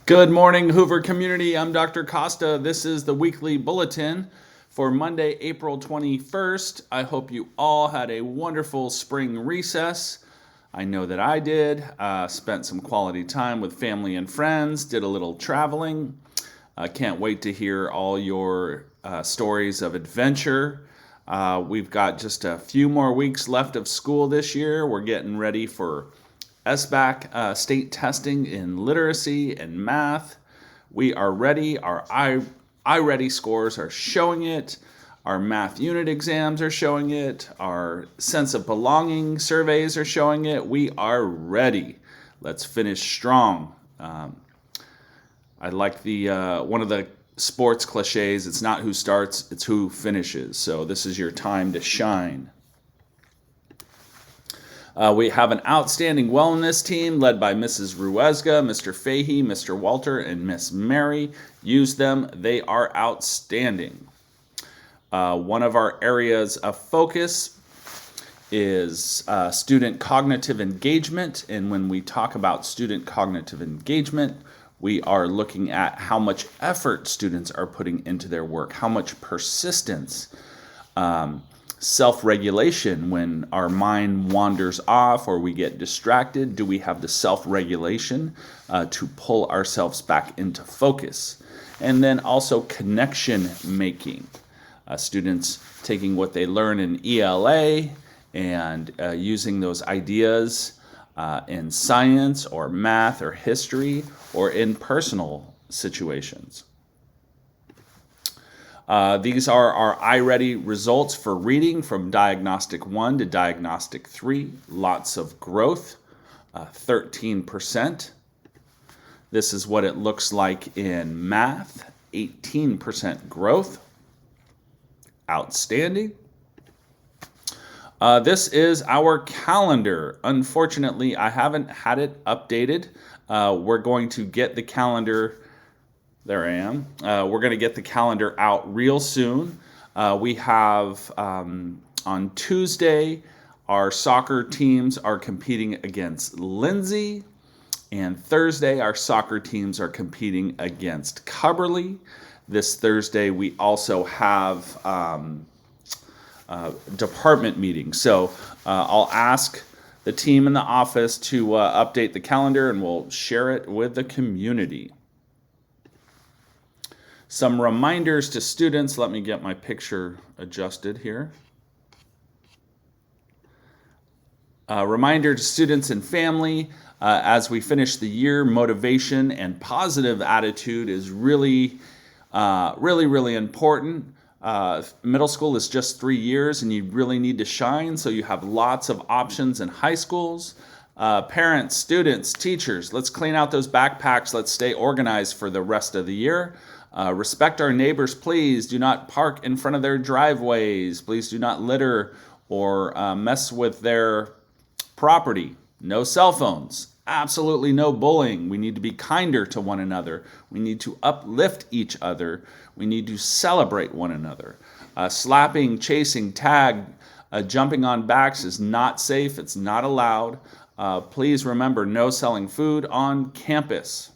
Good morning, Hoover community. I'm Dr. Costa. This is the weekly bulletin for Monday, April 21st. I hope you all had a wonderful spring recess. I know that I did. Spent some quality time with family and friends, did a little traveling. Can't wait to hear all your stories of adventure. We've got just a few more weeks left of school this year. We're getting ready for SBAC state testing in literacy and math. We are ready. Our iReady scores are showing it. Our math unit exams are showing it. Our sense of belonging surveys are showing it. We are ready. Let's finish strong. I like the one of the sports cliches. It's not who starts, it's who finishes. So this is your time to shine. We have an outstanding wellness team led by Mrs. Ruesga, Mr. Fahey, Mr. Walter, and Miss Mary. Use them. They are outstanding. One of our areas of focus is student cognitive engagement. And when we talk about student cognitive engagement, we are looking at how much effort students are putting into their work, how much persistence, self-regulation when our mind wanders off or we get distracted. Do we have the self-regulation to pull ourselves back into focus? And then also connection making. Students taking what they learn in ELA and using those ideas in science or math or history or in personal situations. These are our iReady results for reading from Diagnostic 1 to Diagnostic 3. Lots of growth, 13%. This is what it looks like in math, 18% growth. Outstanding. This is our calendar. Unfortunately, I haven't had it updated. We're going to get the calendar. There I am. We're going to get the calendar out real soon. We have on Tuesday, our soccer teams are competing against Lindsay. And Thursday, our soccer teams are competing against Cubberley. This Thursday, we also have department meetings. So I'll ask the team in the office to update the calendar and we'll share it with the community. Some reminders to students. Let me get my picture adjusted here. Reminder to students and family, as we finish the year, motivation and positive attitude is really important. Middle school is just 3 years and you really need to shine, so you have lots of options in high schools. Parents, students, teachers, let's clean out those backpacks. Let's stay organized for the rest of the year. Respect our neighbors, please. Do not park in front of their driveways. Please do not litter or mess with their property. No cell phones. Absolutely no bullying. We need to be kinder to one another. We need to uplift each other. We need to celebrate one another. Slapping, chasing, tag, jumping on backs is not safe. It's not allowed. Please remember, no selling food on campus.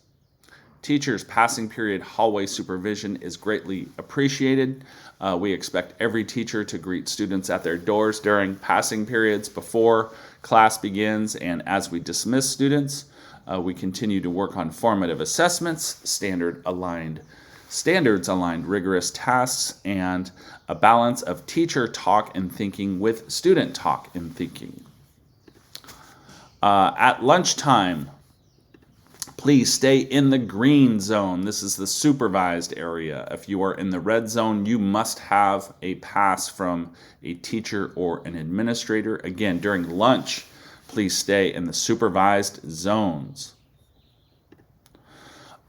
Teachers, passing period hallway supervision is greatly appreciated. We expect every teacher to greet students at their doors during passing periods before class begins, and as we dismiss students, we continue to work on formative assessments, standards-aligned rigorous tasks, and a balance of teacher talk and thinking with student talk and thinking. At lunchtime, please stay in the green zone. This is the supervised area. If you are in the red zone, you must have a pass from a teacher or an administrator. Again, during lunch, please stay in the supervised zones.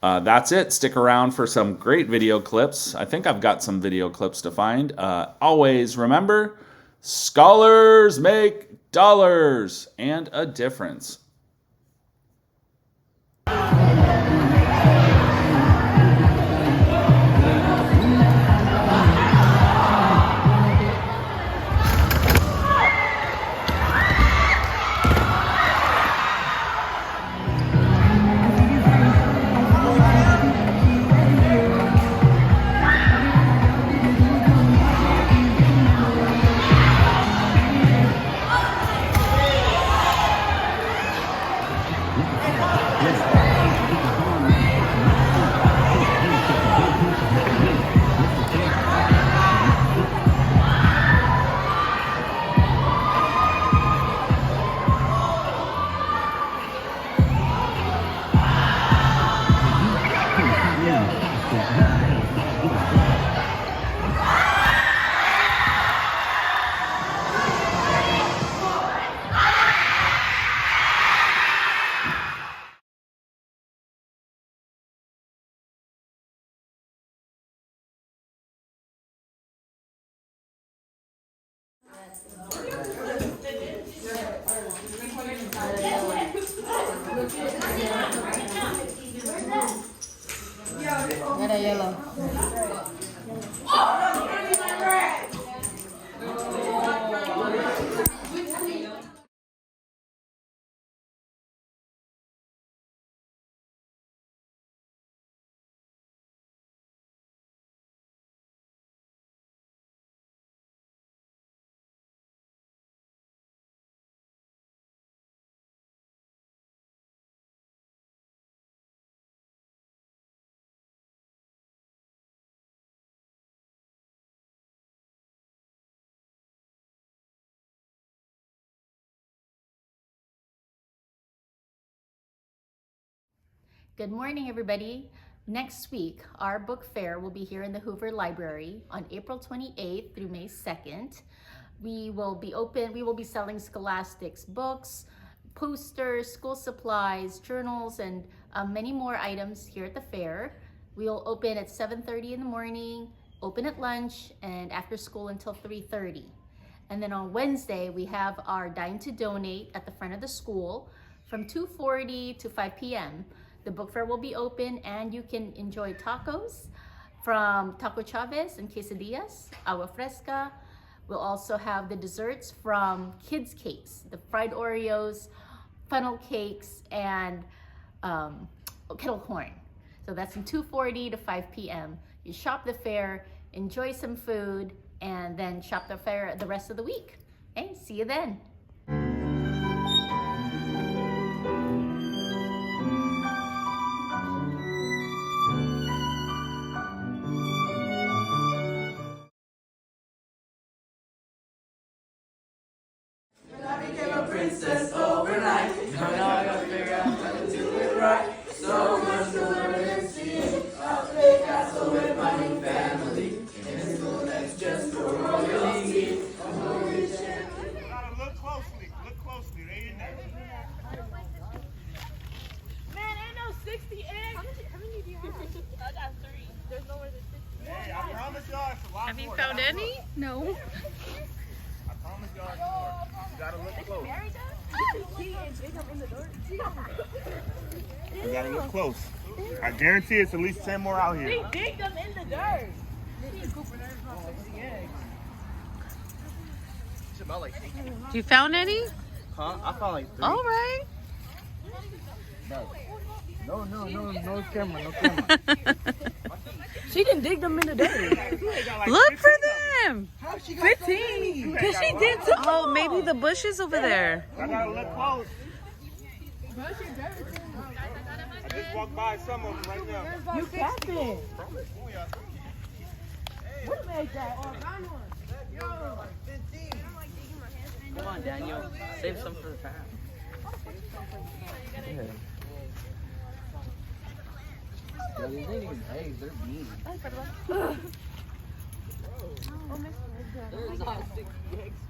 That's it. Stick around for some great video clips. I think I've got some video clips to find. Always remember, scholars make dollars and a difference. Red or yellow? Good morning, everybody. Next week, our book fair will be here in the Hoover Library on April 28th through May 2nd. We will be selling Scholastic's books, posters, school supplies, journals, and many more items here at the fair. We'll open at 7:30 in the morning, open at lunch, and after school until 3:30. And then on Wednesday, we have our Dine to Donate at the front of the school from 2:40 to 5 p.m. The book fair will be open and you can enjoy tacos from Taco Chavez and quesadillas, agua fresca. We'll also have the desserts from Kids Cakes, the fried Oreos, funnel cakes, and kettle corn. So that's from 2:40 to 5 p.m. You shop the fair, enjoy some food, and then shop the fair the rest of the week. Okay, see you then. Princess overnight. Now I gotta figure out how to do it right. So much to learn and see. I'll play castle with my new family. In a school that's just for royalty. Look closely, they in there. Man, ain't no 60 eggs. How many do you have? I got 3. There's no more than 60. Hey, I promise y'all it's a lot more. Have you found any? No. I promise y'all it's more. You gotta look close. You gotta look close. I guarantee it's at least 10 more out here. We dig them in the dirt. You found any? Huh? I found like 3. All right. No camera. She didn't dig them in the dirt. Look for them. 15. Because she did too. Oh, maybe the bushes over there. I gotta look close. I just walked by some of them right now. You capping. What made that? Come on, Daniel. Save some for the fam. Yeah, these ain't even eggs, they're beans. There's not 60 eggs.